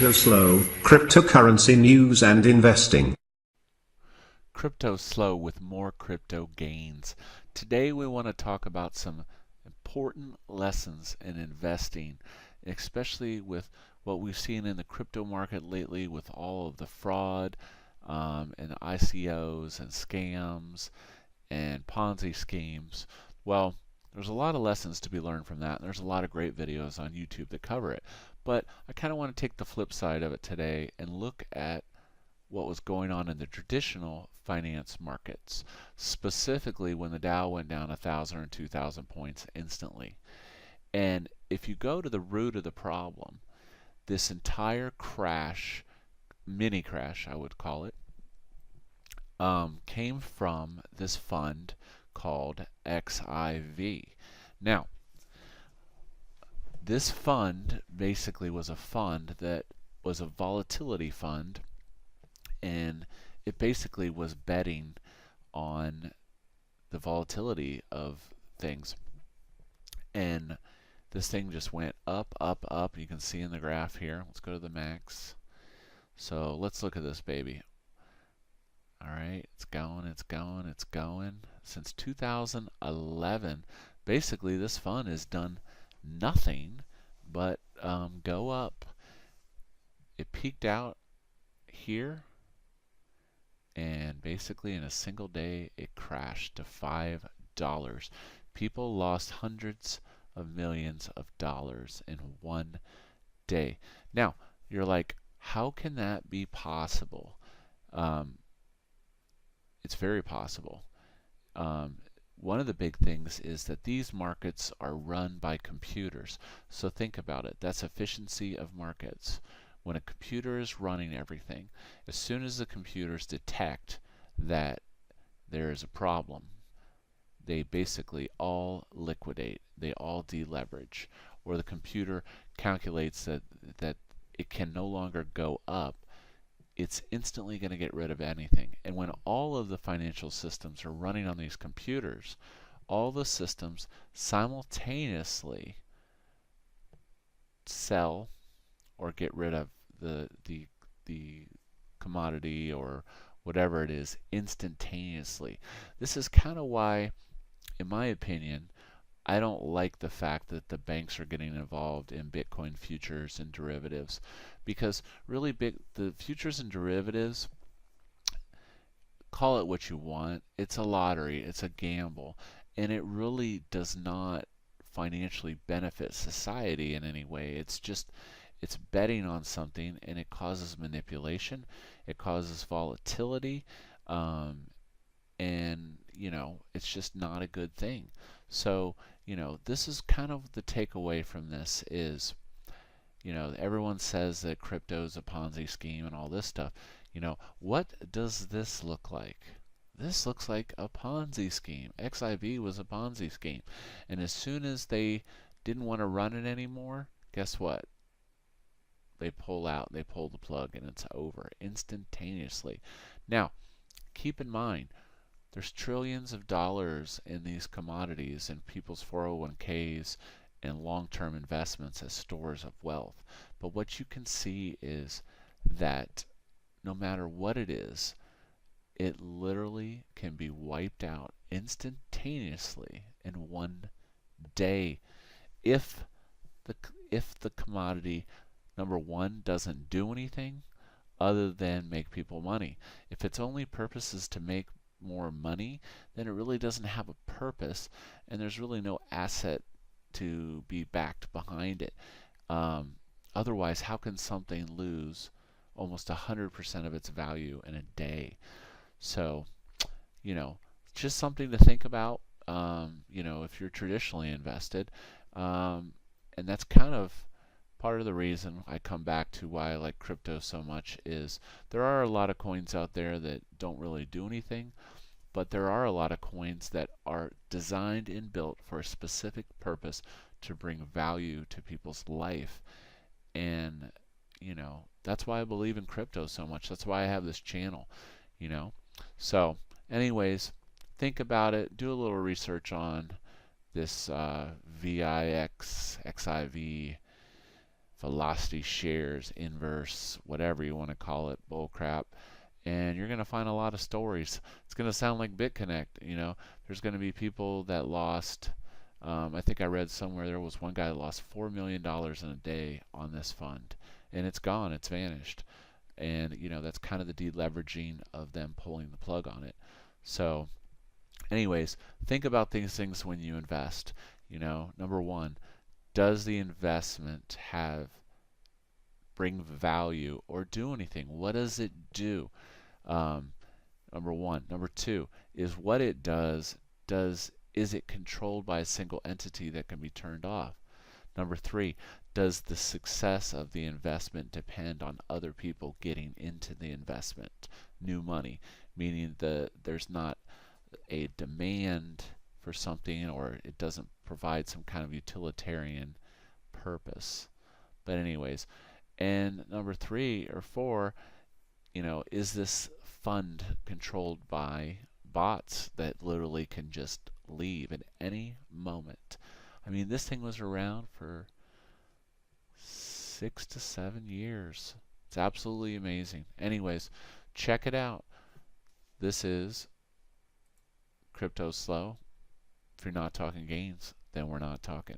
CryptoSLO, cryptocurrency news and investing. CryptoSLO with more crypto gains. Today we want to talk about some important lessons in investing, especially with what we've seen in the crypto market lately with all of the fraud and ICOs and scams and Ponzi schemes. Well, there's a lot of lessons to be learned from that, and there's a lot of great videos on YouTube that cover it. But I kind of want to take the flip side of it today and look at what was going on in the traditional finance markets, specifically when the Dow went down 1,000 or 2,000 points instantly. And if you go to the root of the problem, this entire crash, mini crash I would call it, came from this fund called XIV. Now, this fund basically was a fund that was a volatility fund, and it basically was betting on the volatility of things. And this thing just went up, up, up. You can see in the graph here. Let's go to the max. So let's look at this baby. Alright, it's going, it's going, it's going. Since 2011, basically this fund has done nothing but go up. It peaked out here, and basically in a single day it crashed to $5. People lost hundreds of millions of dollars in one day. Now, you're like, how can that be possible? It's very possible. One of the big things is that these markets are run by computers. So think about it. That's efficiency of markets. When a computer is running everything, as soon as the computers detect that there is a problem, they basically all liquidate. They all deleverage. Or the computer calculates that it can no longer go up, it's instantly going to get rid of anything. And when all of the financial systems are running on these computers, all the systems simultaneously sell or get rid of the commodity or whatever it is instantaneously. This is kind of why, in my opinion, I don't like the fact that the banks are getting involved in Bitcoin futures and derivatives, because really the futures and derivatives, call it what you want, it's a lottery, it's a gamble, and it really does not financially benefit society in any way. It's betting on something, and it causes manipulation, it causes volatility, and it's just not a good thing. So this is kind of the takeaway from this is, everyone says that crypto is a Ponzi scheme and all this stuff. What does this look like? This looks like a Ponzi scheme. XIV was a Ponzi scheme. And as soon as they didn't want to run it anymore, guess what? They pull out, they pull the plug, and it's over instantaneously. Now, keep in mind, there's trillions of dollars in these commodities in people's 401ks and long-term investments as stores of wealth. But what you can see is that no matter what it is, it literally can be wiped out instantaneously in one day if the commodity, number one, doesn't do anything other than make people money. If its only purpose is to make more money, then it really doesn't have a purpose, and there's really no asset to be backed behind it. Otherwise, how can something lose almost 100% of its value in a day? So, just something to think about, if you're traditionally invested. And that's kind of part of the reason I come back to why I like crypto so much is there are a lot of coins out there that don't really do anything, but there are a lot of coins that are designed and built for a specific purpose to bring value to people's life. And that's why I believe in crypto so much. That's why I have this channel. So anyways, think about it, do a little research on this VIX XIV VelocityShares, inverse, whatever you want to call it, bullcrap, and you're going to find a lot of stories. It's going to sound like BitConnect. There's going to be people that lost. I think I read somewhere there was one guy that lost $4 million in a day on this fund, and it's gone, it's vanished. And that's kind of the deleveraging of them pulling the plug on it. So anyways, think about these things when you invest. Number one, does the investment bring value or do anything? What does it do? Number one. Number two, is what it does is it controlled by a single entity that can be turned off? Number three, does the success of the investment depend on other people getting into the investment? New money, meaning there's not a demand for something, or it doesn't provide some kind of utilitarian purpose. But anyways, and number three or four, is this fund controlled by bots that literally can just leave at any moment? I mean, this thing was around for 6 to 7 years. It's absolutely amazing. Anyways, check it out. This is CryptoSLO. If you're not talking gains, then we're not talking.